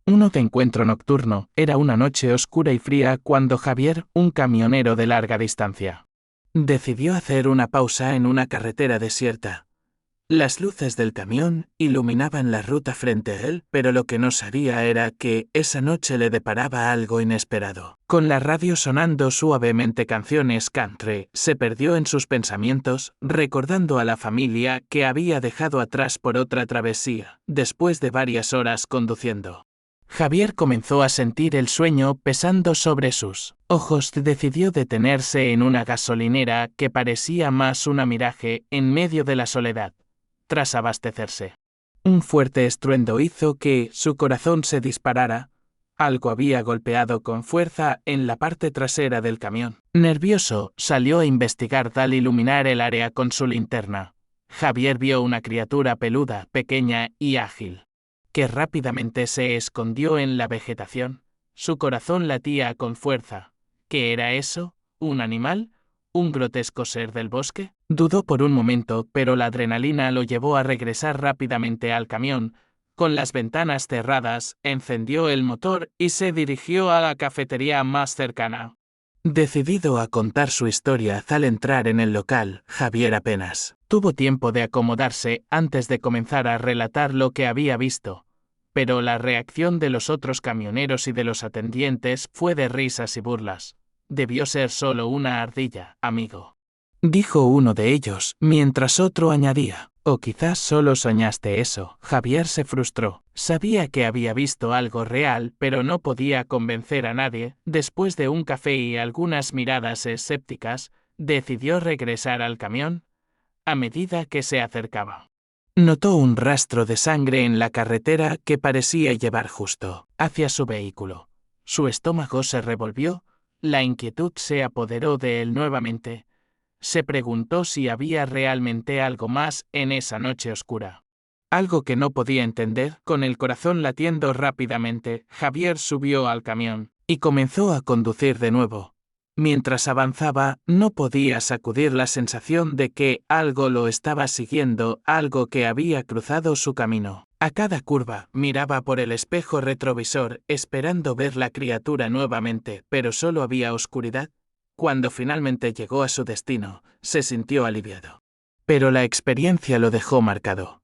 Uno de encuentro nocturno. Era una noche oscura y fría cuando Javier, un camionero de larga distancia, decidió hacer una pausa en una carretera desierta. Las luces del camión iluminaban la ruta frente a él, pero lo que no sabía era que esa noche le deparaba algo inesperado. Con la radio sonando suavemente canciones country, se perdió en sus pensamientos, recordando a la familia que había dejado atrás por otra travesía, después de varias horas conduciendo. Javier comenzó a sentir el sueño pesando sobre sus ojos. Decidió detenerse en una gasolinera que parecía más una miraje en medio de la soledad. Tras abastecerse, un fuerte estruendo hizo que su corazón se disparara. Algo había golpeado con fuerza en la parte trasera del camión. Nervioso, salió a investigar al iluminar el área con su linterna. Javier vio una criatura peluda, pequeña y ágil, que rápidamente se escondió en la vegetación. Su corazón latía con fuerza. ¿Qué era eso? ¿Un animal? ¿Un grotesco ser del bosque? Dudó por un momento, pero la adrenalina lo llevó a regresar rápidamente al camión. Con las ventanas cerradas, encendió el motor y se dirigió a la cafetería más cercana. Decidido a contar su historia al entrar en el local, Javier apenas tuvo tiempo de acomodarse antes de comenzar a relatar lo que había visto. Pero la reacción de los otros camioneros y de los atendientes fue de risas y burlas. Debió ser solo una ardilla, amigo, dijo uno de ellos, mientras otro añadía, o quizás solo soñaste eso. Javier se frustró. Sabía que había visto algo real, pero no podía convencer a nadie. Después de un café y algunas miradas escépticas, decidió regresar al camión. A medida que se acercaba, notó un rastro de sangre en la carretera que parecía llevar justo hacia su vehículo. Su estómago se revolvió. La inquietud se apoderó de él nuevamente. Se preguntó si había realmente algo más en esa noche oscura. Algo que no podía entender. Con el corazón latiendo rápidamente, Javier subió al camión y comenzó a conducir de nuevo. Mientras avanzaba, no podía sacudir la sensación de que algo lo estaba siguiendo, algo que había cruzado su camino. A cada curva, miraba por el espejo retrovisor, esperando ver la criatura nuevamente, pero solo había oscuridad. Cuando finalmente llegó a su destino, se sintió aliviado. Pero la experiencia lo dejó marcado.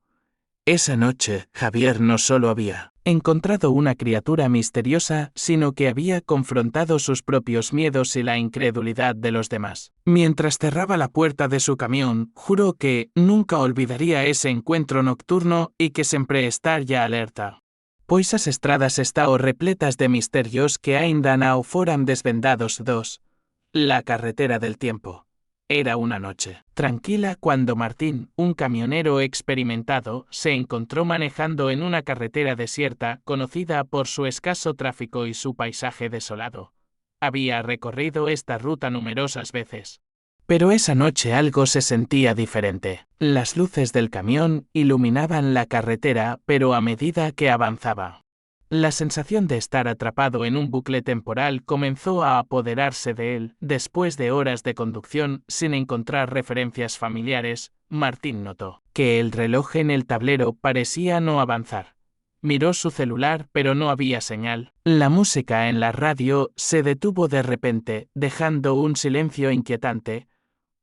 Esa noche, Javier no solo había encontrado una criatura misteriosa, sino que había confrontado sus propios miedos y la incredulidad de los demás. Mientras cerraba la puerta de su camión, juró que nunca olvidaría ese encuentro nocturno y que siempre estaría alerta, pois as estradas están repletas de misterios que ainda não foran desvendados. 2. La carretera del tiempo. Era una noche tranquila cuando Martín, un camionero experimentado, se encontró manejando en una carretera desierta conocida por su escaso tráfico y su paisaje desolado. Había recorrido esta ruta numerosas veces. Pero esa noche algo se sentía diferente. Las luces del camión iluminaban la carretera, pero a medida que avanzaba, la sensación de estar atrapado en un bucle temporal comenzó a apoderarse de él. Después de horas de conducción sin encontrar referencias familiares, Martín notó que el reloj en el tablero parecía no avanzar. Miró su celular, pero no había señal. La música en la radio se detuvo de repente, dejando un silencio inquietante.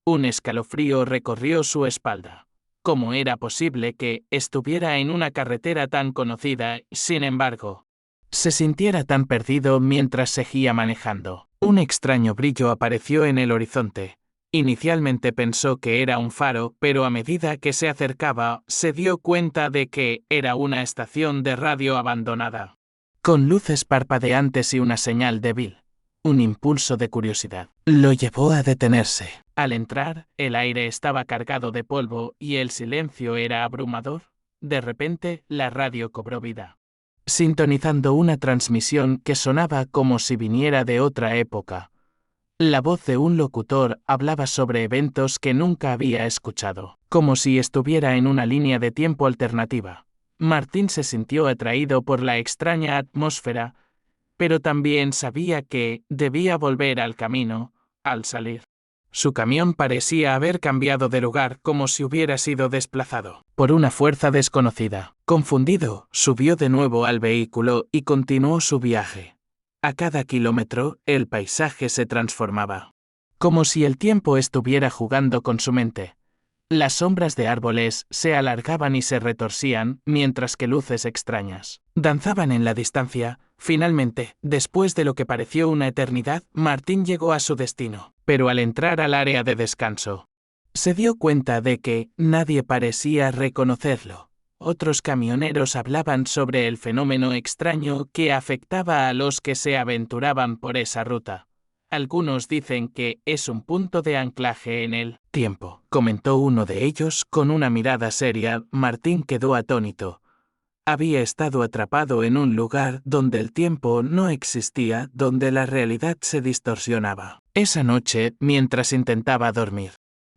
Un escalofrío recorrió su espalda. ¿Cómo era posible que estuviera en una carretera tan conocida, sin embargo, se sintiera tan perdido mientras seguía manejando? Un extraño brillo apareció en el horizonte. Inicialmente pensó que era un faro, pero a medida que se acercaba, se dio cuenta de que era una estación de radio abandonada, con luces parpadeantes y una señal débil. Un impulso de curiosidad lo llevó a detenerse. Al entrar, el aire estaba cargado de polvo y el silencio era abrumador. De repente, la radio cobró vida, sintonizando una transmisión que sonaba como si viniera de otra época. La voz de un locutor hablaba sobre eventos que nunca había escuchado, como si estuviera en una línea de tiempo alternativa. Martín se sintió atraído por la extraña atmósfera, pero también sabía que debía volver al camino. Al salir, Su camión parecía haber cambiado de lugar como si hubiera sido desplazado por una fuerza desconocida. Confundido, subió de nuevo al vehículo y continuó su viaje. A cada kilómetro, el paisaje se transformaba. Como si el tiempo estuviera jugando con su mente. Las sombras de árboles se alargaban y se retorcían, mientras que luces extrañas danzaban en la distancia. Finalmente, después de lo que pareció una eternidad, Martín llegó a su destino. Pero al entrar al área de descanso, se dio cuenta de que nadie parecía reconocerlo. Otros camioneros hablaban sobre el fenómeno extraño que afectaba a los que se aventuraban por esa ruta. Algunos dicen que es un punto de anclaje en el tiempo, comentó uno de ellos con una mirada seria. Martín quedó atónito. Había estado atrapado en un lugar donde el tiempo no existía, donde la realidad se distorsionaba. Esa noche, mientras intentaba dormir,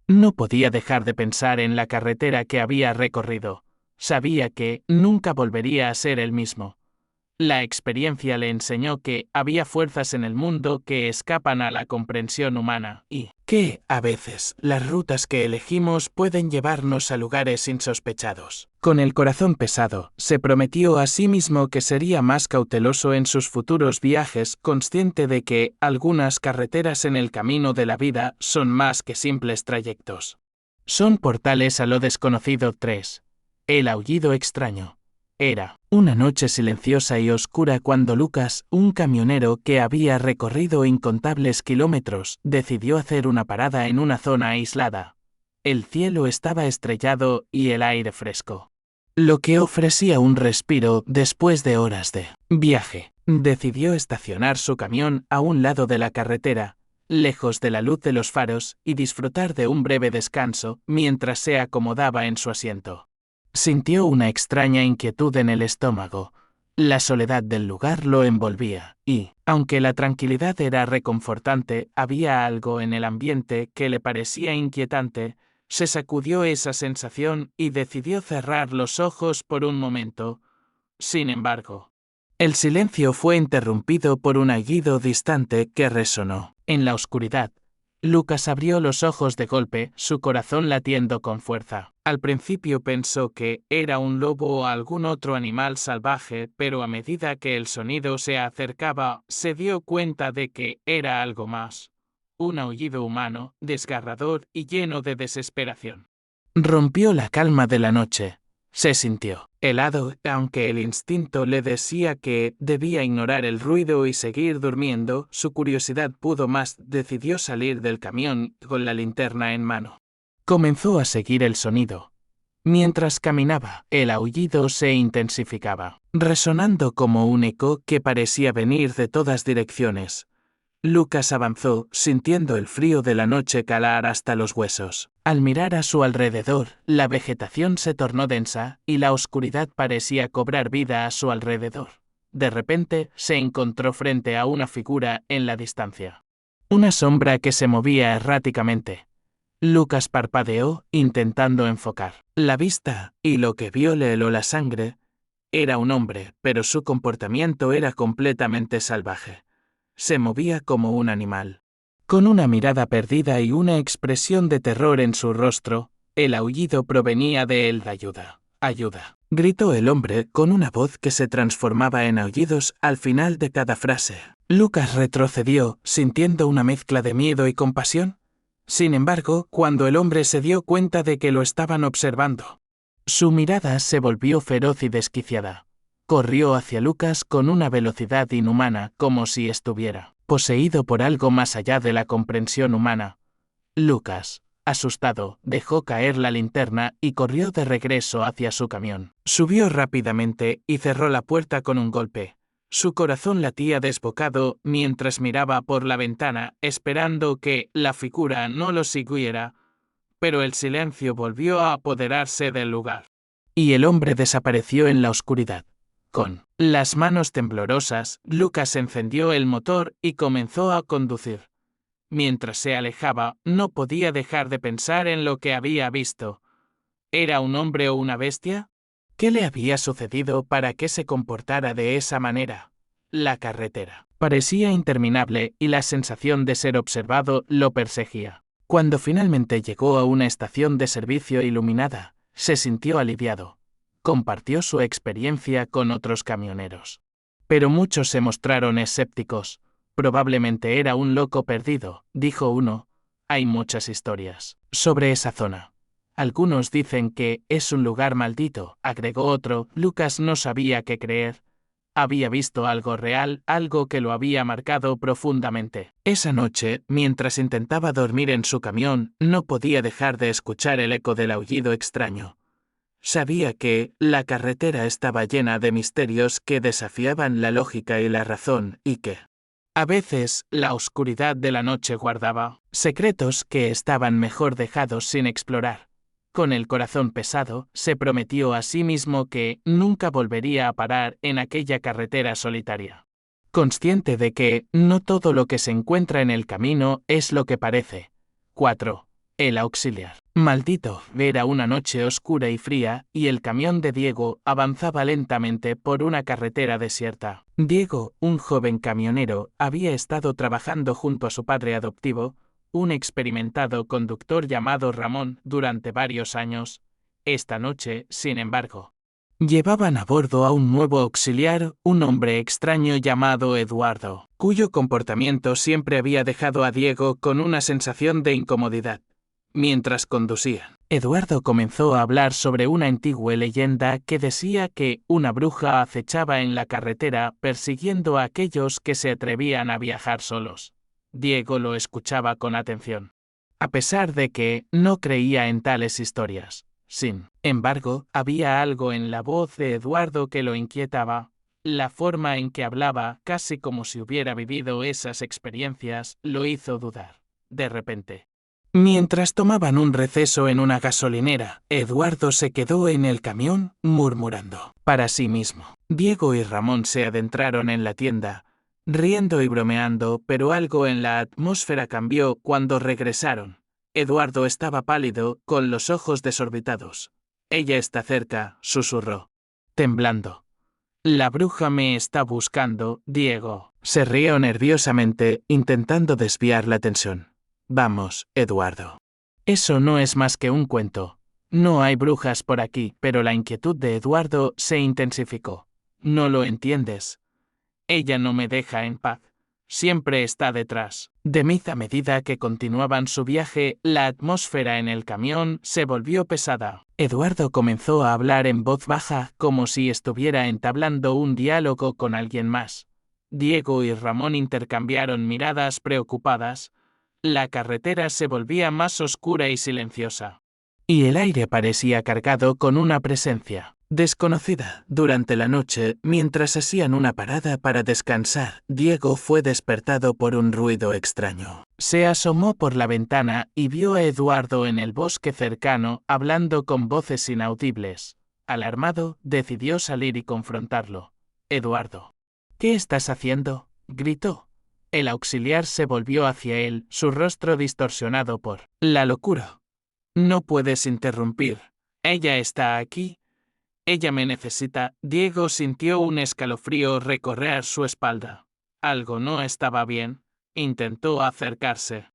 no podía dejar de pensar en la carretera que había recorrido. Sabía que nunca volvería a ser el mismo. La experiencia le enseñó que había fuerzas en el mundo que escapan a la comprensión humana y que, a veces, las rutas que elegimos pueden llevarnos a lugares insospechados. Con el corazón pesado, se prometió a sí mismo que sería más cauteloso en sus futuros viajes, consciente de que algunas carreteras en el camino de la vida son más que simples trayectos. Son portales a lo desconocido. 3. El aullido extraño. Era una noche silenciosa y oscura cuando Lucas, un camionero que había recorrido incontables kilómetros, decidió hacer una parada en una zona aislada. El cielo estaba estrellado y el aire fresco, lo que ofrecía un respiro después de horas de viaje. Decidió estacionar su camión a un lado de la carretera, lejos de la luz de los faros, y disfrutar de un breve descanso mientras se acomodaba en su asiento. Sintió una extraña inquietud en el estómago. La soledad del lugar lo envolvía, y, aunque la tranquilidad era reconfortante, había algo en el ambiente que le parecía inquietante. Se sacudió esa sensación y decidió cerrar los ojos por un momento. Sin embargo, el silencio fue interrumpido por un aullido distante que resonó en la oscuridad. Lucas abrió los ojos de golpe, su corazón latiendo con fuerza. Al principio pensó que era un lobo o algún otro animal salvaje, pero a medida que el sonido se acercaba, se dio cuenta de que era algo más. Un aullido humano, desgarrador y lleno de desesperación. Rompió la calma de la noche. Se sintió helado, aunque el instinto le decía que debía ignorar el ruido y seguir durmiendo. Su curiosidad pudo más. Decidió salir del camión con la linterna en mano. Comenzó a seguir el sonido. Mientras caminaba, el aullido se intensificaba, resonando como un eco que parecía venir de todas direcciones. Lucas avanzó, sintiendo el frío de la noche calar hasta los huesos. Al mirar a su alrededor, la vegetación se tornó densa y la oscuridad parecía cobrar vida a su alrededor. De repente, se encontró frente a una figura en la distancia. Una sombra que se movía erráticamente. Lucas parpadeó, intentando enfocar la vista, y lo que vio le heló la sangre. Era un hombre, pero su comportamiento era completamente salvaje. Se movía como un animal. Con una mirada perdida y una expresión de terror en su rostro, el aullido provenía de él. «Ayuda, ayuda», gritó el hombre con una voz que se transformaba en aullidos al final de cada frase. Lucas retrocedió, sintiendo una mezcla de miedo y compasión. Sin embargo, cuando el hombre se dio cuenta de que lo estaban observando, su mirada se volvió feroz y desquiciada. Corrió hacia Lucas con una velocidad inhumana, como si estuviera poseído por algo más allá de la comprensión humana. Lucas, asustado, dejó caer la linterna y corrió de regreso hacia su camión. Subió rápidamente y cerró la puerta con un golpe. Su corazón latía desbocado mientras miraba por la ventana, esperando que la figura no lo siguiera, pero el silencio volvió a apoderarse del lugar. Y el hombre desapareció en la oscuridad. Con las manos temblorosas, Lucas encendió el motor y comenzó a conducir. Mientras se alejaba, no podía dejar de pensar en lo que había visto. ¿Era un hombre o una bestia? ¿Qué le había sucedido para que se comportara de esa manera? La carretera parecía interminable y la sensación de ser observado lo perseguía. Cuando finalmente llegó a una estación de servicio iluminada, se sintió aliviado. Compartió su experiencia con otros camioneros. Pero muchos se mostraron escépticos. Probablemente era un loco perdido, dijo uno. Hay muchas historias sobre esa zona. Algunos dicen que es un lugar maldito, agregó otro. Lucas no sabía qué creer. Había visto algo real, algo que lo había marcado profundamente. Esa noche, mientras intentaba dormir en su camión, no podía dejar de escuchar el eco del aullido extraño. Sabía que la carretera estaba llena de misterios que desafiaban la lógica y la razón, y que, a veces, la oscuridad de la noche guardaba secretos que estaban mejor dejados sin explorar. Con el corazón pesado, se prometió a sí mismo que nunca volvería a parar en aquella carretera solitaria. Consciente de que no todo lo que se encuentra en el camino es lo que parece. 4. El auxiliar. Maldito, era una noche oscura y fría, y el camión de Diego avanzaba lentamente por una carretera desierta. Diego, un joven camionero, había estado trabajando junto a su padre adoptivo, un experimentado conductor llamado Ramón, durante varios años. Esta noche, sin embargo, llevaban a bordo a un nuevo auxiliar, un hombre extraño llamado Eduardo, cuyo comportamiento siempre había dejado a Diego con una sensación de incomodidad. Mientras conducían, Eduardo comenzó a hablar sobre una antigua leyenda que decía que una bruja acechaba en la carretera persiguiendo a aquellos que se atrevían a viajar solos. Diego lo escuchaba con atención, a pesar de que no creía en tales historias. Sin embargo, había algo en la voz de Eduardo que lo inquietaba. La forma en que hablaba, casi como si hubiera vivido esas experiencias, lo hizo dudar. De repente, mientras tomaban un receso en una gasolinera, Eduardo se quedó en el camión, murmurando para sí mismo. Diego y Ramón se adentraron en la tienda, riendo y bromeando, pero algo en la atmósfera cambió cuando regresaron. Eduardo estaba pálido, con los ojos desorbitados. Ella está cerca, susurró, temblando. La bruja me está buscando, Diego. Se rió nerviosamente, intentando desviar la tensión. Vamos, Eduardo. Eso no es más que un cuento. No hay brujas por aquí, pero la inquietud de Eduardo se intensificó. No lo entiendes. Ella no me deja en paz. Siempre está detrás de mí. A medida que continuaban su viaje, la atmósfera en el camión se volvió pesada. Eduardo comenzó a hablar en voz baja, como si estuviera entablando un diálogo con alguien más. Diego y Ramón intercambiaron miradas preocupadas. La carretera se volvía más oscura y silenciosa, y el aire parecía cargado con una presencia desconocida. Durante la noche, mientras hacían una parada para descansar, Diego fue despertado por un ruido extraño. Se asomó por la ventana y vio a Eduardo en el bosque cercano, hablando con voces inaudibles. Alarmado, decidió salir y confrontarlo. Eduardo, ¿qué estás haciendo?, gritó. El auxiliar se volvió hacia él, su rostro distorsionado por la locura. No puedes interrumpir. Ella está aquí. Ella me necesita. Diego sintió un escalofrío recorrer su espalda. Algo no estaba bien. Intentó acercarse,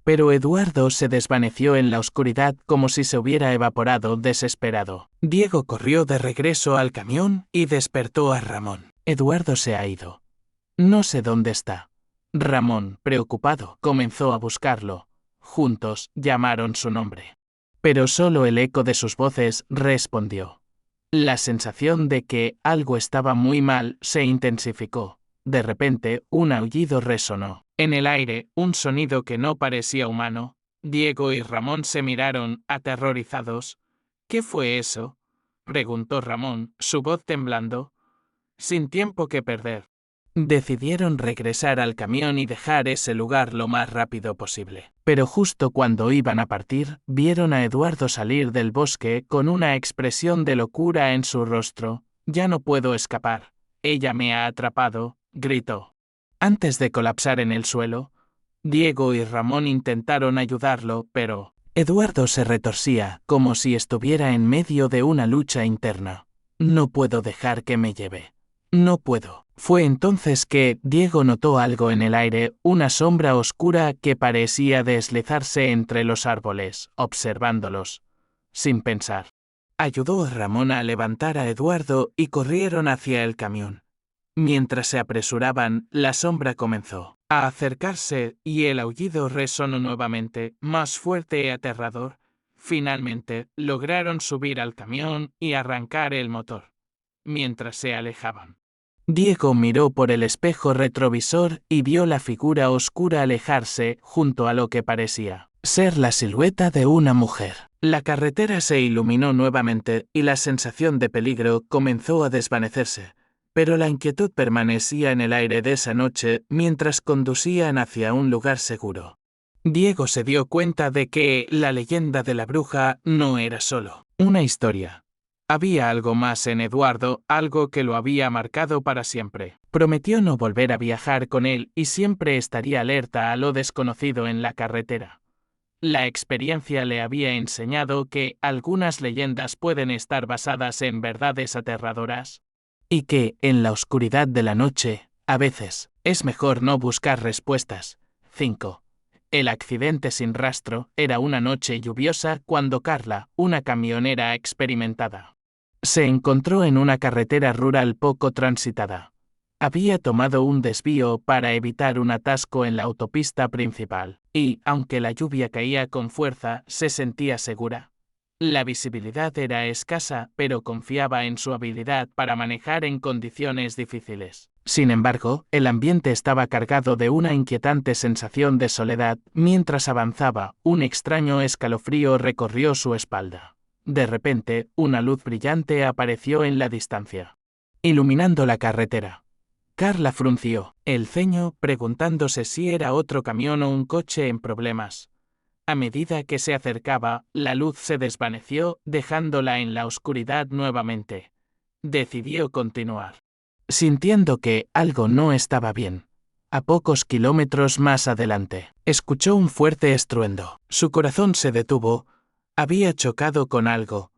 pero Eduardo se desvaneció en la oscuridad como si se hubiera evaporado, desesperado. Diego corrió de regreso al camión y despertó a Ramón. Eduardo se ha ido. No sé dónde está. Ramón, preocupado, comenzó a buscarlo. Juntos llamaron su nombre, pero solo el eco de sus voces respondió. La sensación de que algo estaba muy mal se intensificó. De repente, un aullido resonó en el aire, un sonido que no parecía humano. Diego y Ramón se miraron, aterrorizados. ¿Qué fue eso?, preguntó Ramón, su voz temblando. Sin tiempo que perder, decidieron regresar al camión y dejar ese lugar lo más rápido posible. Pero justo cuando iban a partir, vieron a Eduardo salir del bosque con una expresión de locura en su rostro. Ya no puedo escapar. Ella me ha atrapado, gritó. Antes de colapsar en el suelo, Diego y Ramón intentaron ayudarlo, pero Eduardo se retorcía, como si estuviera en medio de una lucha interna. No puedo dejar que me lleve. No puedo. Fue entonces que Diego notó algo en el aire, una sombra oscura que parecía deslizarse entre los árboles, observándolos, sin pensar. Ayudó a Ramón a levantar a Eduardo y corrieron hacia el camión. Mientras se apresuraban, la sombra comenzó a acercarse y el aullido resonó nuevamente, más fuerte y aterrador. Finalmente, lograron subir al camión y arrancar el motor. Mientras se alejaban, Diego miró por el espejo retrovisor y vio la figura oscura alejarse junto a lo que parecía ser la silueta de una mujer. La carretera se iluminó nuevamente y la sensación de peligro comenzó a desvanecerse, pero la inquietud permanecía en el aire de esa noche mientras conducían hacia un lugar seguro. Diego se dio cuenta de que la leyenda de la bruja no era solo una historia. Había algo más en Eduardo, algo que lo había marcado para siempre. Prometió no volver a viajar con él y siempre estaría alerta a lo desconocido en la carretera. La experiencia le había enseñado que algunas leyendas pueden estar basadas en verdades aterradoras, y que, en la oscuridad de la noche, a veces, es mejor no buscar respuestas. 5. El accidente sin rastro era una noche lluviosa cuando Carla, una camionera experimentada, se encontró en una carretera rural poco transitada. Había tomado un desvío para evitar un atasco en la autopista principal, y, aunque la lluvia caía con fuerza, se sentía segura. La visibilidad era escasa, pero confiaba en su habilidad para manejar en condiciones difíciles. Sin embargo, el ambiente estaba cargado de una inquietante sensación de soledad. Mientras avanzaba, un extraño escalofrío recorrió su espalda. De repente, una luz brillante apareció en la distancia, iluminando la carretera. Carla frunció el ceño, preguntándose si era otro camión o un coche en problemas. A medida que se acercaba, la luz se desvaneció, dejándola en la oscuridad nuevamente. Decidió continuar, sintiendo que algo no estaba bien. A pocos kilómetros más adelante, escuchó un fuerte estruendo. Su corazón se detuvo. Había chocado con algo.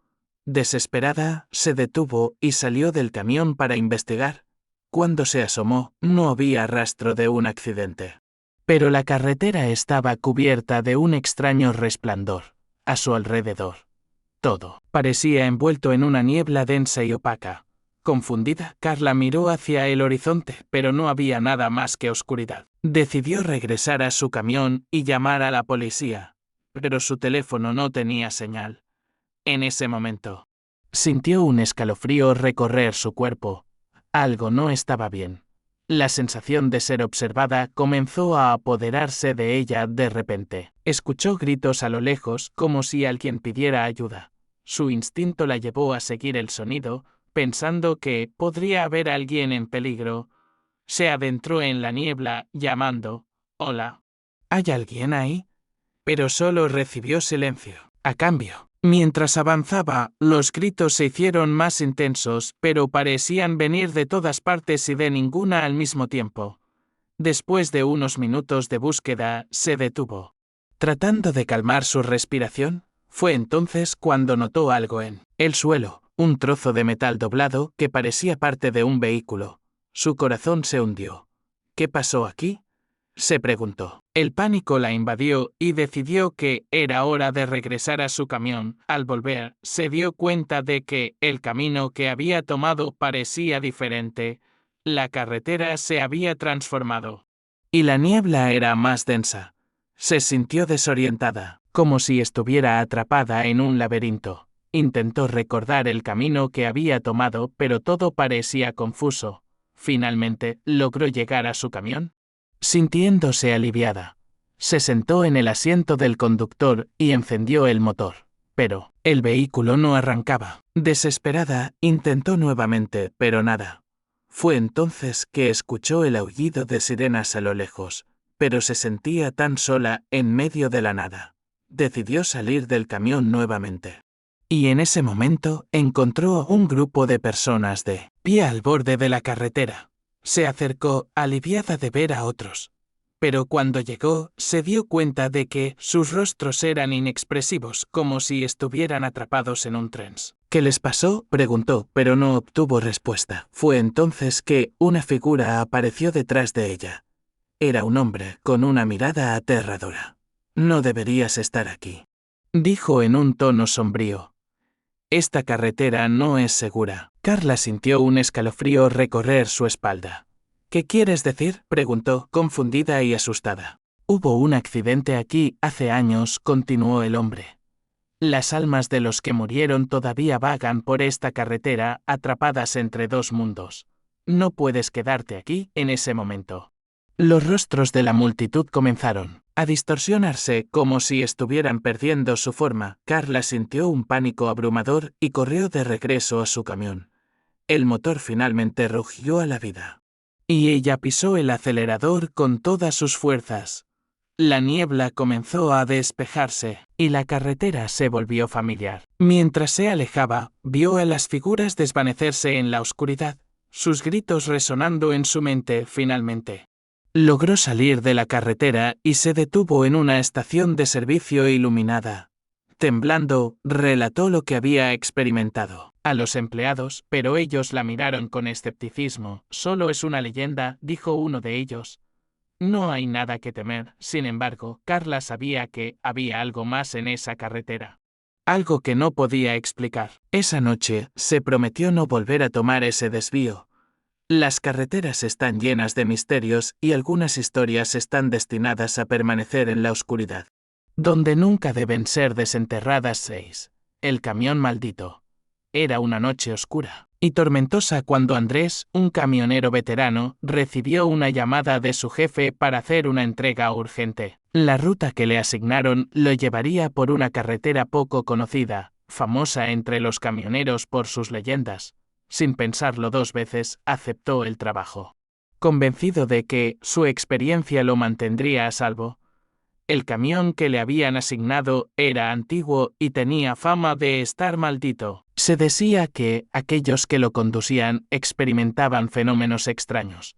Desesperada, se detuvo y salió del camión para investigar. Cuando se asomó, no había rastro de un accidente. Pero la carretera estaba cubierta de un extraño resplandor. A su alrededor, todo parecía envuelto en una niebla densa y opaca. Confundida, Carla miró hacia el horizonte, pero no había nada más que oscuridad. Decidió regresar a su camión y llamar a la policía, pero su teléfono no tenía señal. En ese momento, sintió un escalofrío recorrer su cuerpo. Algo no estaba bien. La sensación de ser observada comenzó a apoderarse de ella de repente. Escuchó gritos a lo lejos como si alguien pidiera ayuda. Su instinto la llevó a seguir el sonido, pensando que podría haber alguien en peligro. Se adentró en la niebla, llamando, «Hola, ¿hay alguien ahí?». Pero solo recibió silencio. A cambio, mientras avanzaba, los gritos se hicieron más intensos, pero parecían venir de todas partes y de ninguna al mismo tiempo. Después de unos minutos de búsqueda, se detuvo. Tratando de calmar su respiración, fue entonces cuando notó algo en el suelo, un trozo de metal doblado que parecía parte de un vehículo. Su corazón se hundió. ¿Qué pasó aquí?, se preguntó. El pánico la invadió y decidió que era hora de regresar a su camión. Al volver, se dio cuenta de que el camino que había tomado parecía diferente. La carretera se había transformado, y la niebla era más densa. Se sintió desorientada, como si estuviera atrapada en un laberinto. Intentó recordar el camino que había tomado, pero todo parecía confuso. Finalmente, logró llegar a su camión. Sintiéndose aliviada, se sentó en el asiento del conductor y encendió el motor. Pero el vehículo no arrancaba. Desesperada, intentó nuevamente, pero nada. Fue entonces que escuchó el aullido de sirenas a lo lejos, pero se sentía tan sola en medio de la nada. Decidió salir del camión nuevamente. Y en ese momento encontró un grupo de personas de pie al borde de la carretera. Se acercó, aliviada de ver a otros. Pero cuando llegó, se dio cuenta de que sus rostros eran inexpresivos, como si estuvieran atrapados en un tren. ¿Qué les pasó?, preguntó, pero no obtuvo respuesta. Fue entonces que una figura apareció detrás de ella. Era un hombre con una mirada aterradora. «No deberías estar aquí», dijo en un tono sombrío. «Esta carretera no es segura». Carla sintió un escalofrío recorrer su espalda. «¿Qué quieres decir?», preguntó, confundida y asustada. «Hubo un accidente aquí hace años», continuó el hombre. «Las almas de los que murieron todavía vagan por esta carretera, atrapadas entre dos mundos. No puedes quedarte aquí en ese momento». Los rostros de la multitud comenzaron a distorsionarse como si estuvieran perdiendo su forma. Carla sintió un pánico abrumador y corrió de regreso a su camión. El motor finalmente rugió a la vida. Y ella pisó el acelerador con todas sus fuerzas. La niebla comenzó a despejarse, y la carretera se volvió familiar. Mientras se alejaba, vio a las figuras desvanecerse en la oscuridad, sus gritos resonando en su mente. Finalmente logró salir de la carretera y se detuvo en una estación de servicio iluminada. Temblando, relató lo que había experimentado a los empleados, pero ellos la miraron con escepticismo. «Solo es una leyenda», dijo uno de ellos. «No hay nada que temer». Sin embargo, Carla sabía que había algo más en esa carretera. Algo que no podía explicar. Esa noche, se prometió no volver a tomar ese desvío. Las carreteras están llenas de misterios y algunas historias están destinadas a permanecer en la oscuridad, donde nunca deben ser desenterradas. 6. El camión maldito. Era una noche oscura y tormentosa cuando Andrés, un camionero veterano, recibió una llamada de su jefe para hacer una entrega urgente. La ruta que le asignaron lo llevaría por una carretera poco conocida, famosa entre los camioneros por sus leyendas. Sin pensarlo dos veces, aceptó el trabajo, convencido de que su experiencia lo mantendría a salvo. El camión que le habían asignado era antiguo y tenía fama de estar maldito. Se decía que aquellos que lo conducían experimentaban fenómenos extraños.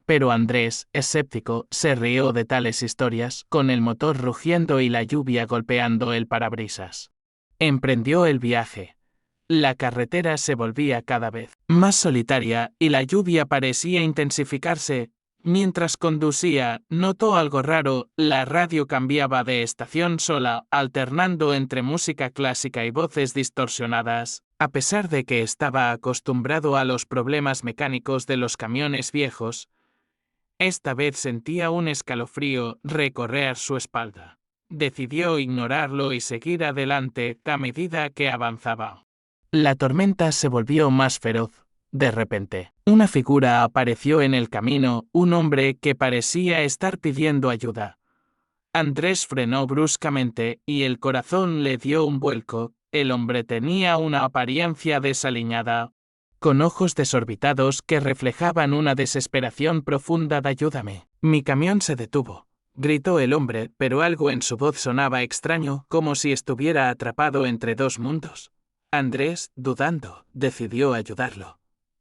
Pero Andrés, escéptico, se rió de tales historias, con el motor rugiendo y la lluvia golpeando el parabrisas. Emprendió el viaje. La carretera se volvía cada vez más solitaria y la lluvia parecía intensificarse. Mientras conducía, notó algo raro. La radio cambiaba de estación sola, alternando entre música clásica y voces distorsionadas. A pesar de que estaba acostumbrado a los problemas mecánicos de los camiones viejos, esta vez sentía un escalofrío recorrer su espalda. Decidió ignorarlo y seguir adelante a medida que avanzaba. La tormenta se volvió más feroz. De repente, una figura apareció en el camino, un hombre que parecía estar pidiendo ayuda. Andrés frenó bruscamente y el corazón le dio un vuelco. El hombre tenía una apariencia desaliñada, con ojos desorbitados que reflejaban una desesperación profunda. «Ayúdame». «Mi camión se detuvo», gritó el hombre, pero algo en su voz sonaba extraño, como si estuviera atrapado entre dos mundos. Andrés, dudando, decidió ayudarlo.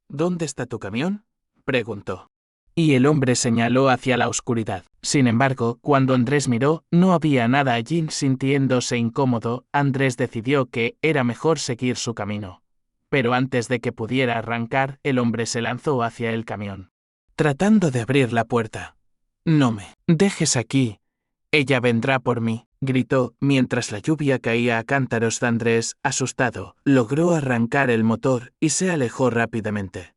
«¿Dónde está tu camión?», preguntó. Y el hombre señaló hacia la oscuridad. Sin embargo, cuando Andrés miró, no había nada allí. Sintiéndose incómodo, Andrés decidió que era mejor seguir su camino. Pero antes de que pudiera arrancar, el hombre se lanzó hacia el camión, tratando de abrir la puerta. «No me dejes aquí. Ella vendrá por mí», gritó, mientras la lluvia caía a cántaros. Andrés, asustado, logró arrancar el motor y se alejó rápidamente.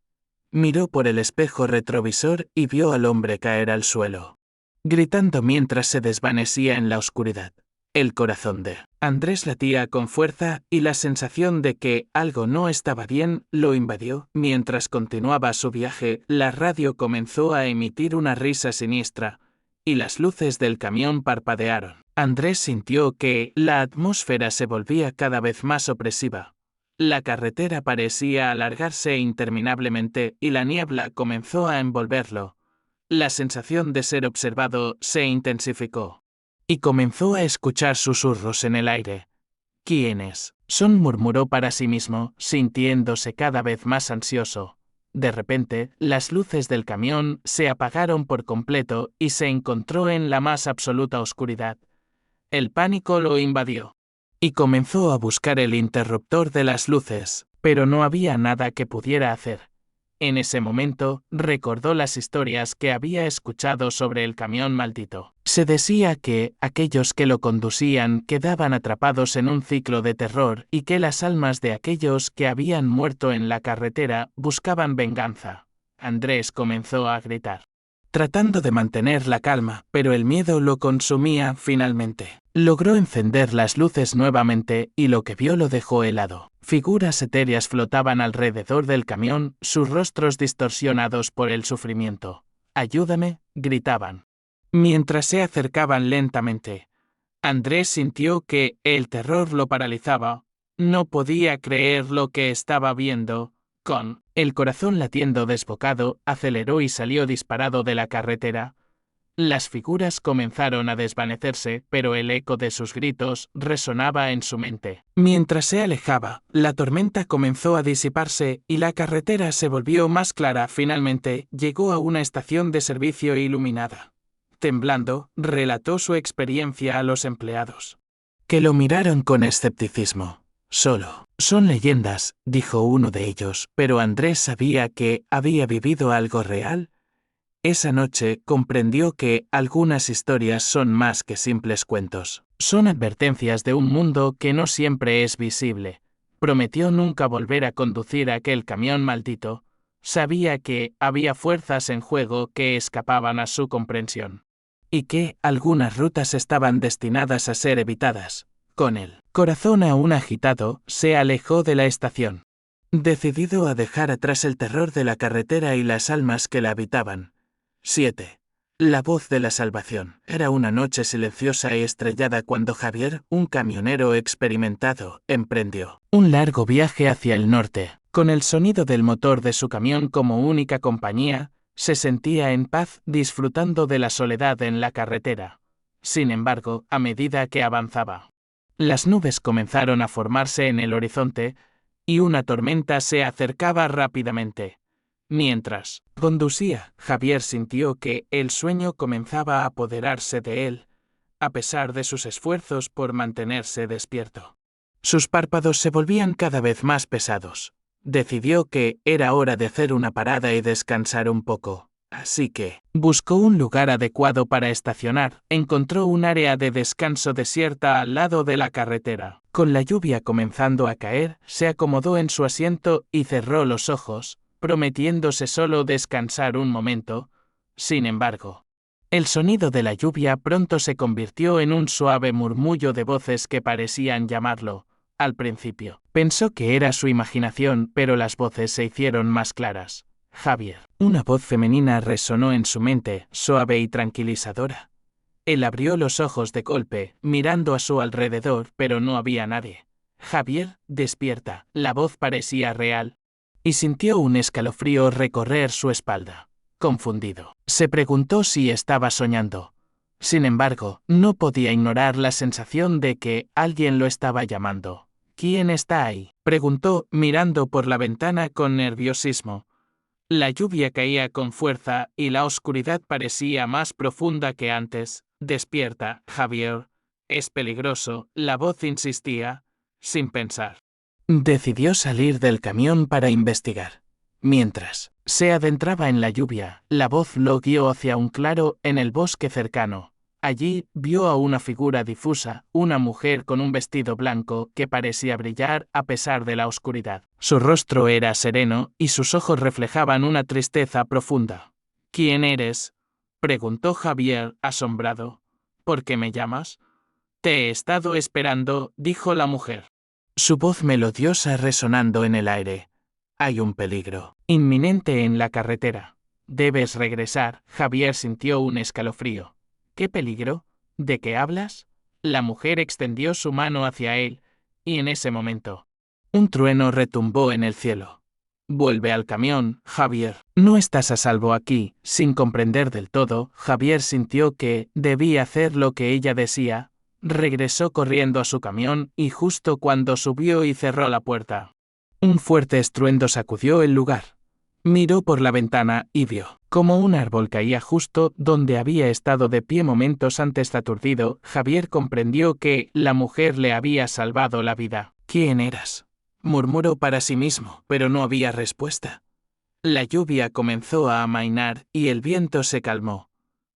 Miró por el espejo retrovisor y vio al hombre caer al suelo, gritando mientras se desvanecía en la oscuridad. El corazón de Andrés latía con fuerza y la sensación de que algo no estaba bien lo invadió. Mientras continuaba su viaje, la radio comenzó a emitir una risa siniestra, y las luces del camión parpadearon. Andrés sintió que la atmósfera se volvía cada vez más opresiva. La carretera parecía alargarse interminablemente y la niebla comenzó a envolverlo. La sensación de ser observado se intensificó. Y comenzó a escuchar susurros en el aire. «¿Quiénes son?», murmuró para sí mismo, sintiéndose cada vez más ansioso. De repente, las luces del camión se apagaron por completo y se encontró en la más absoluta oscuridad. El pánico lo invadió. y comenzó a buscar el interruptor de las luces, pero no había nada que pudiera hacer. En ese momento, recordó las historias que había escuchado sobre el camión maldito. Se decía que aquellos que lo conducían quedaban atrapados en un ciclo de terror y que las almas de aquellos que habían muerto en la carretera buscaban venganza. Andrés comenzó a gritar, tratando de mantener la calma, pero el miedo lo consumía finalmente. Logró encender las luces nuevamente y lo que vio lo dejó helado. Figuras etéreas flotaban alrededor del camión, sus rostros distorsionados por el sufrimiento. «¡Ayúdame!», gritaban. Mientras se acercaban lentamente, Andrés sintió que el terror lo paralizaba. No podía creer lo que estaba viendo. Con el corazón latiendo desbocado, aceleró y salió disparado de la carretera. Las figuras comenzaron a desvanecerse, pero el eco de sus gritos resonaba en su mente. Mientras se alejaba, la tormenta comenzó a disiparse y la carretera se volvió más clara. Finalmente, llegó a una estación de servicio iluminada. Temblando, relató su experiencia a los empleados, que lo miraron con escepticismo. «Solo son leyendas», dijo uno de ellos, pero Andrés sabía que había vivido algo real. Esa noche comprendió que algunas historias son más que simples cuentos. Son advertencias de un mundo que no siempre es visible. Prometió nunca volver a conducir aquel camión maldito. Sabía que había fuerzas en juego que escapaban a su comprensión, y que algunas rutas estaban destinadas a ser evitadas. Con el corazón aún agitado, se alejó de la estación, decidido a dejar atrás el terror de la carretera y las almas que la habitaban. 7. La voz de la salvación. Era una noche silenciosa y estrellada cuando Javier, un camionero experimentado, emprendió un largo viaje hacia el norte. Con el sonido del motor de su camión como única compañía, se sentía en paz disfrutando de la soledad en la carretera. Sin embargo, a medida que avanzaba, las nubes comenzaron a formarse en el horizonte y una tormenta se acercaba rápidamente. Mientras conducía, Javier sintió que el sueño comenzaba a apoderarse de él, a pesar de sus esfuerzos por mantenerse despierto. Sus párpados se volvían cada vez más pesados. Decidió que era hora de hacer una parada y descansar un poco, así que buscó un lugar adecuado para estacionar. Encontró un área de descanso desierta al lado de la carretera. Con la lluvia comenzando a caer, se acomodó en su asiento y cerró los ojos, prometiéndose solo descansar un momento. Sin embargo, el sonido de la lluvia pronto se convirtió en un suave murmullo de voces que parecían llamarlo. Al principio, pensó que era su imaginación, pero las voces se hicieron más claras. Javier. Una voz femenina resonó en su mente, suave y tranquilizadora. Él abrió los ojos de golpe, mirando a su alrededor, pero no había nadie. «Javier, despierta». La voz parecía real, y sintió un escalofrío recorrer su espalda. Confundido, se preguntó si estaba soñando. Sin embargo, no podía ignorar la sensación de que alguien lo estaba llamando. «¿Quién está ahí?», preguntó, mirando por la ventana con nerviosismo. La lluvia caía con fuerza y la oscuridad parecía más profunda que antes. «Despierta, Javier. Es peligroso», la voz insistía, sin pensar. Decidió salir del camión para investigar. Mientras se adentraba en la lluvia, la voz lo guió hacia un claro en el bosque cercano. Allí vio a una figura difusa, una mujer con un vestido blanco que parecía brillar a pesar de la oscuridad. Su rostro era sereno y sus ojos reflejaban una tristeza profunda. «¿Quién eres?», preguntó Javier, asombrado. «¿Por qué me llamas?». «Te he estado esperando», dijo la mujer, su voz melodiosa resonando en el aire. «Hay un peligro inminente en la carretera. Debes regresar». Javier sintió un escalofrío. «¿Qué peligro? ¿De qué hablas?». La mujer extendió su mano hacia él, y en ese momento, un trueno retumbó en el cielo. «Vuelve al camión, Javier. No estás a salvo aquí». Sin comprender del todo, Javier sintió que debía hacer lo que ella decía. Regresó corriendo a su camión y justo cuando subió y cerró la puerta, un fuerte estruendo sacudió el lugar. Miró por la ventana y vio cómo un árbol caía justo donde había estado de pie momentos antes. Aturdido, Javier comprendió que la mujer le había salvado la vida. ¿Quién eras?, murmuró para sí mismo, pero no había respuesta. La lluvia comenzó a amainar y el viento se calmó,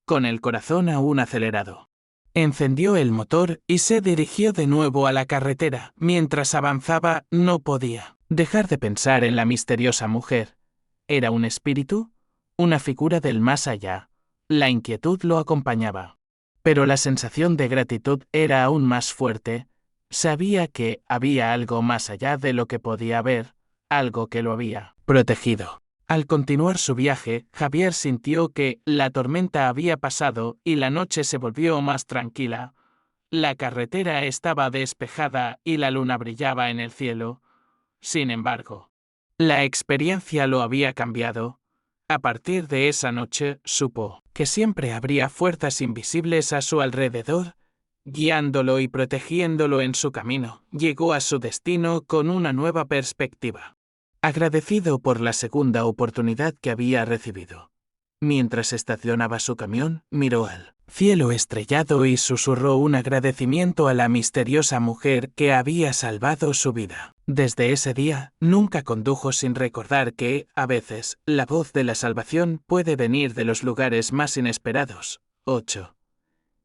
con el corazón aún acelerado. Encendió el motor y se dirigió de nuevo a la carretera. Mientras avanzaba, no podía dejar de pensar en la misteriosa mujer. ¿Era un espíritu? ¿Una figura del más allá? La inquietud lo acompañaba. Pero la sensación de gratitud era aún más fuerte. Sabía que había algo más allá de lo que podía ver, algo que lo había protegido. Al continuar su viaje, Javier sintió que la tormenta había pasado y la noche se volvió más tranquila. La carretera estaba despejada y la luna brillaba en el cielo. Sin embargo, la experiencia lo había cambiado. A partir de esa noche, supo que siempre habría fuerzas invisibles a su alrededor, guiándolo y protegiéndolo en su camino. Llegó a su destino con una nueva perspectiva, agradecido por la segunda oportunidad que había recibido. Mientras estacionaba su camión, miró al cielo estrellado y susurró un agradecimiento a la misteriosa mujer que había salvado su vida. Desde ese día, nunca condujo sin recordar que, a veces, la voz de la salvación puede venir de los lugares más inesperados. 8.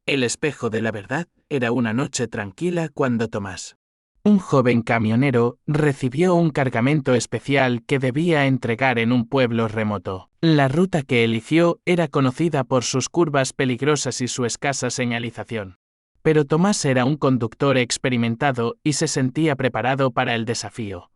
El espejo de la verdad. Era una noche tranquila cuando Tomás, un joven camionero, recibió un cargamento especial que debía entregar en un pueblo remoto. La ruta que eligió era conocida por sus curvas peligrosas y su escasa señalización. Pero Tomás era un conductor experimentado y se sentía preparado para el desafío.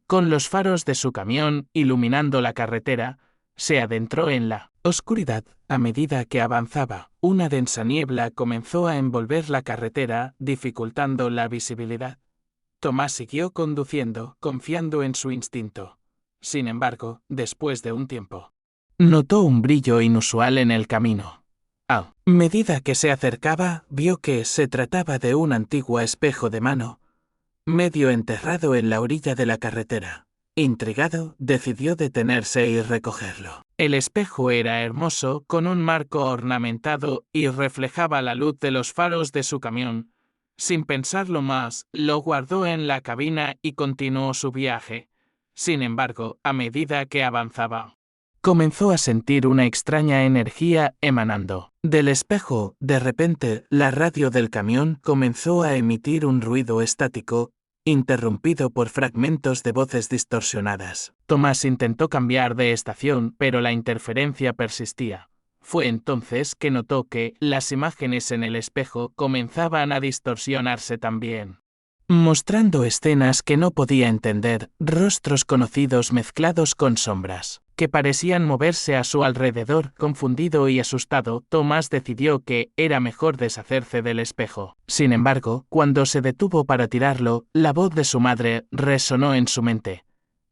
Con los faros de su camión iluminando la carretera, se adentró en la oscuridad. A medida que avanzaba, una densa niebla comenzó a envolver la carretera, dificultando la visibilidad. Tomás siguió conduciendo, confiando en su instinto. Sin embargo, después de un tiempo, notó un brillo inusual en el camino. A medida que se acercaba, vio que se trataba de un antiguo espejo de mano, medio enterrado en la orilla de la carretera. Intrigado, decidió detenerse y recogerlo. El espejo era hermoso, con un marco ornamentado y reflejaba la luz de los faros de su camión. Sin pensarlo más, lo guardó en la cabina y continuó su viaje. Sin embargo, a medida que avanzaba, comenzó a sentir una extraña energía emanando del espejo. De repente, la radio del camión comenzó a emitir un ruido estático, interrumpido por fragmentos de voces distorsionadas. Tomás intentó cambiar de estación, pero la interferencia persistía. Fue entonces que notó que las imágenes en el espejo comenzaban a distorsionarse también, mostrando escenas que no podía entender, rostros conocidos mezclados con sombras que parecían moverse a su alrededor. Confundido y asustado, Tomás decidió que era mejor deshacerse del espejo. Sin embargo, cuando se detuvo para tirarlo, la voz de su madre resonó en su mente.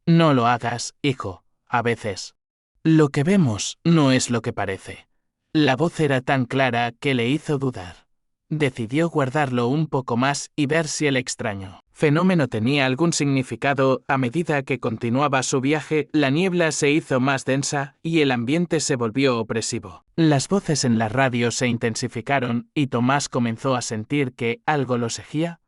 No lo hagas, hijo. A veces, lo que vemos no es lo que parece. La voz era tan clara que le hizo dudar. Decidió guardarlo un poco más y ver si el extraño fenómeno tenía algún significado. A medida que continuaba su viaje, la niebla se hizo más densa y el ambiente se volvió opresivo. Las voces en la radio se intensificaron y Tomás comenzó a sentir que algo lo seguía.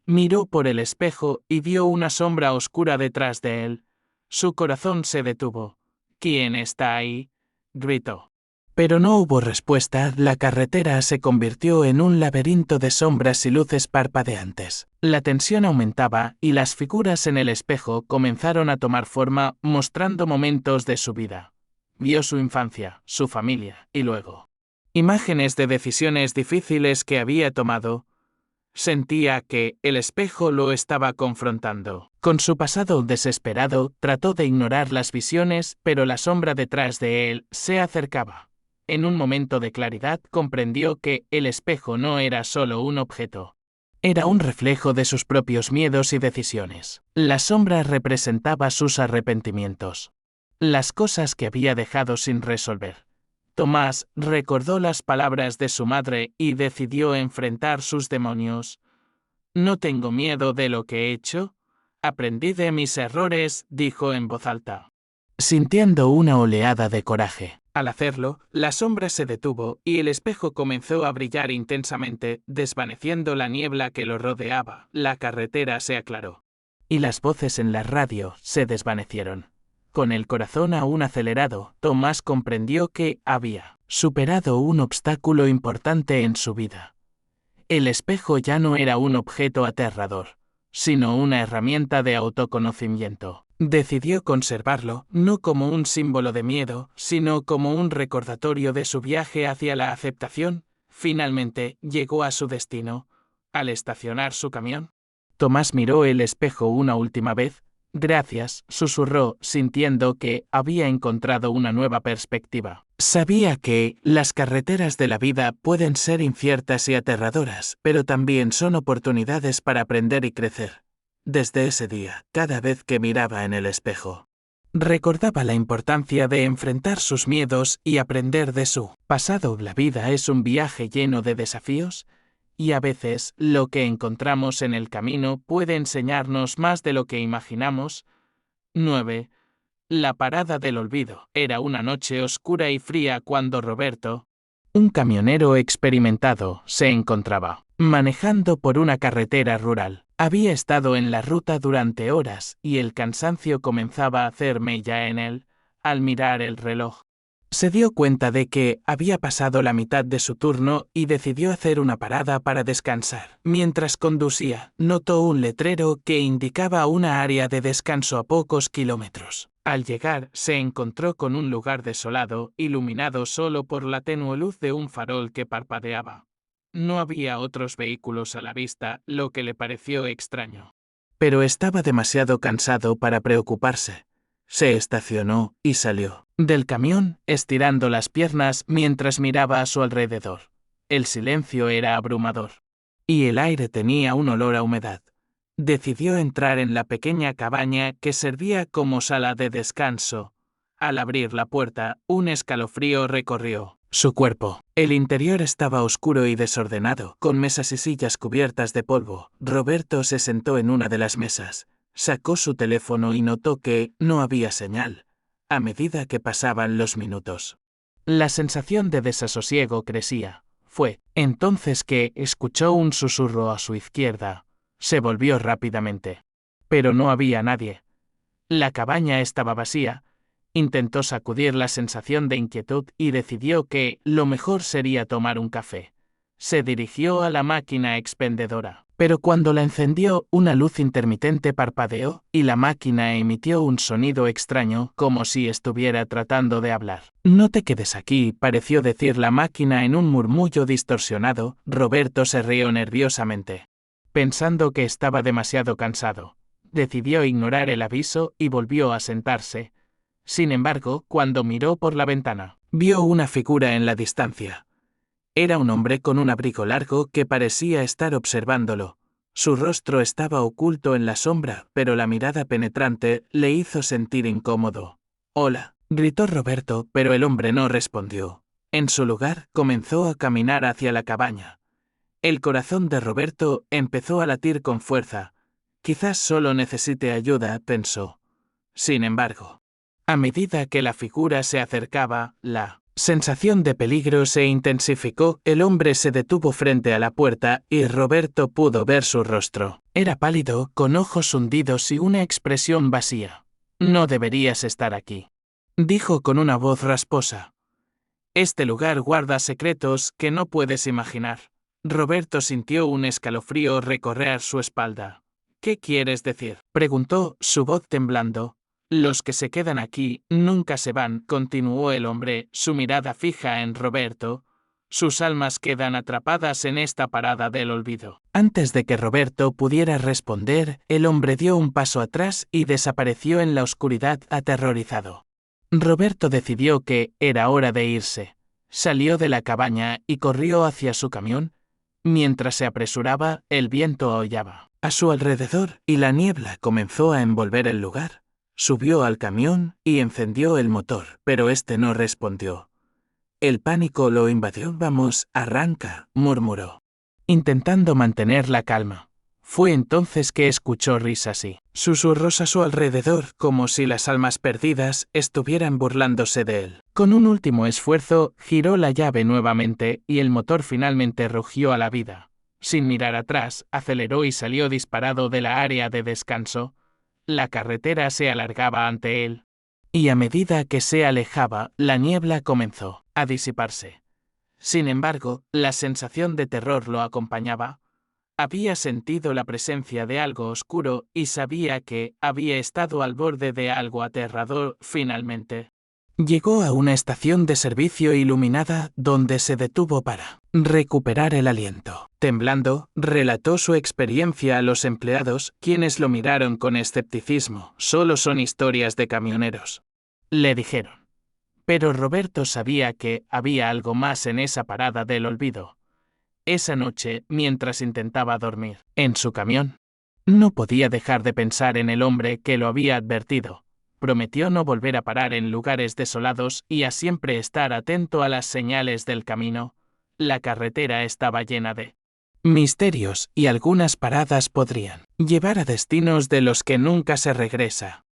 Miró por el espejo y vio una sombra oscura detrás de él. Su corazón se detuvo. ¿Quién está ahí?, gritó. Pero no hubo respuesta. La carretera se convirtió en un laberinto de sombras y luces parpadeantes. La tensión aumentaba y las figuras en el espejo comenzaron a tomar forma, mostrando momentos de su vida. Vio su infancia, su familia, y luego imágenes de decisiones difíciles que había tomado. Sentía que el espejo lo estaba confrontando. Con su pasado desesperado, trató de ignorar las visiones, pero la sombra detrás de él se acercaba. En un momento de claridad comprendió que el espejo no era solo un objeto. Era un reflejo de sus propios miedos y decisiones. La sombra representaba sus arrepentimientos, las cosas que había dejado sin resolver. Tomás recordó las palabras de su madre y decidió enfrentar sus demonios. No tengo miedo de lo que he hecho. Aprendí de mis errores, dijo en voz alta. sintiendo una oleada de coraje. Al hacerlo, la sombra se detuvo y el espejo comenzó a brillar intensamente, desvaneciendo la niebla que lo rodeaba. La carretera se aclaró. Y las voces en la radio se desvanecieron. Con el corazón aún acelerado, Tomás comprendió que había superado un obstáculo importante en su vida. El espejo ya no era un objeto aterrador, sino una herramienta de autoconocimiento. Decidió conservarlo, no como un símbolo de miedo, sino como un recordatorio de su viaje hacia la aceptación. Finalmente, llegó a su destino. Al estacionar su camión, Tomás miró el espejo una última vez. Gracias, susurró, sintiendo que había encontrado una nueva perspectiva. Sabía que las carreteras de la vida pueden ser inciertas y aterradoras, pero también son oportunidades para aprender y crecer. Desde ese día, cada vez que miraba en el espejo, recordaba la importancia de enfrentar sus miedos y aprender de su pasado. La vida es un viaje lleno de desafíos, y a veces lo que encontramos en el camino puede enseñarnos más de lo que imaginamos. 9. La parada del olvido. Era una noche oscura y fría cuando Roberto, un camionero experimentado, se encontraba manejando por una carretera rural. Había estado en la ruta durante horas y el cansancio comenzaba a hacer mella en él. Al mirar el reloj, se dio cuenta de que había pasado la mitad de su turno y decidió hacer una parada para descansar. Mientras conducía, notó un letrero que indicaba una área de descanso a pocos kilómetros. Al llegar, se encontró con un lugar desolado, iluminado solo por la tenue luz de un farol que parpadeaba. No había otros vehículos a la vista, lo que le pareció extraño. Pero estaba demasiado cansado para preocuparse. Se estacionó y salió del camión, estirando las piernas mientras miraba a su alrededor. El silencio era abrumador, y el aire tenía un olor a humedad. Decidió entrar en la pequeña cabaña que servía como sala de descanso. Al abrir la puerta, un escalofrío recorrió su cuerpo. El interior estaba oscuro y desordenado, con mesas y sillas cubiertas de polvo. Roberto se sentó en una de las mesas. Sacó su teléfono y notó que no había señal. A medida que pasaban los minutos, la sensación de desasosiego crecía. Fue entonces que escuchó un susurro a su izquierda. Se volvió rápidamente. Pero no había nadie. La cabaña estaba vacía. Intentó sacudir la sensación de inquietud y decidió que lo mejor sería tomar un café. Se dirigió a la máquina expendedora, pero cuando la encendió, una luz intermitente parpadeó y la máquina emitió un sonido extraño, como si estuviera tratando de hablar. «No te quedes aquí», pareció decir la máquina en un murmullo distorsionado. Roberto se rió nerviosamente, pensando que estaba demasiado cansado. Decidió ignorar el aviso y volvió a sentarse. Sin embargo, cuando miró por la ventana, vio una figura en la distancia. Era un hombre con un abrigo largo que parecía estar observándolo. Su rostro estaba oculto en la sombra, pero la mirada penetrante le hizo sentir incómodo. «Hola», gritó Roberto, pero el hombre no respondió. En su lugar, comenzó a caminar hacia la cabaña. El corazón de Roberto empezó a latir con fuerza. Quizás solo necesite ayuda, pensó. Sin embargo, a medida que la figura se acercaba, la sensación de peligro se intensificó. El hombre se detuvo frente a la puerta y Roberto pudo ver su rostro. Era pálido, con ojos hundidos y una expresión vacía. «No deberías estar aquí», dijo con una voz rasposa. «Este lugar guarda secretos que no puedes imaginar». Roberto sintió un escalofrío recorrer su espalda. «¿Qué quieres decir?», preguntó, su voz temblando. «Los que se quedan aquí nunca se van», continuó el hombre, su mirada fija en Roberto. «Sus almas quedan atrapadas en esta parada del olvido». Antes de que Roberto pudiera responder, el hombre dio un paso atrás y desapareció en la oscuridad, aterrorizado. Roberto decidió que era hora de irse. Salió de la cabaña y corrió hacia su camión. Mientras se apresuraba, el viento aullaba a su alrededor y la niebla comenzó a envolver el lugar. Subió al camión y encendió el motor, pero este no respondió. El pánico lo invadió. «Vamos, arranca», murmuró, intentando mantener la calma. Fue entonces que escuchó risas y susurros a su alrededor, como si las almas perdidas estuvieran burlándose de él. Con un último esfuerzo, giró la llave nuevamente y el motor finalmente rugió a la vida. Sin mirar atrás, aceleró y salió disparado de la área de descanso. La carretera se alargaba ante él. Y a medida que se alejaba, la niebla comenzó a disiparse. Sin embargo, la sensación de terror lo acompañaba. Había sentido la presencia de algo oscuro y sabía que había estado al borde de algo aterrador finalmente. Llegó a una estación de servicio iluminada donde se detuvo para recuperar el aliento. Temblando, relató su experiencia a los empleados, quienes lo miraron con escepticismo. Solo son historias de camioneros, le dijeron. Pero Roberto sabía que había algo más en esa parada del olvido. Esa noche, mientras intentaba dormir en su camión, no podía dejar de pensar en el hombre que lo había advertido. Prometió no volver a parar en lugares desolados y a siempre estar atento a las señales del camino. La carretera estaba llena de misterios y algunas paradas podrían llevar a destinos de los que nunca se regresa.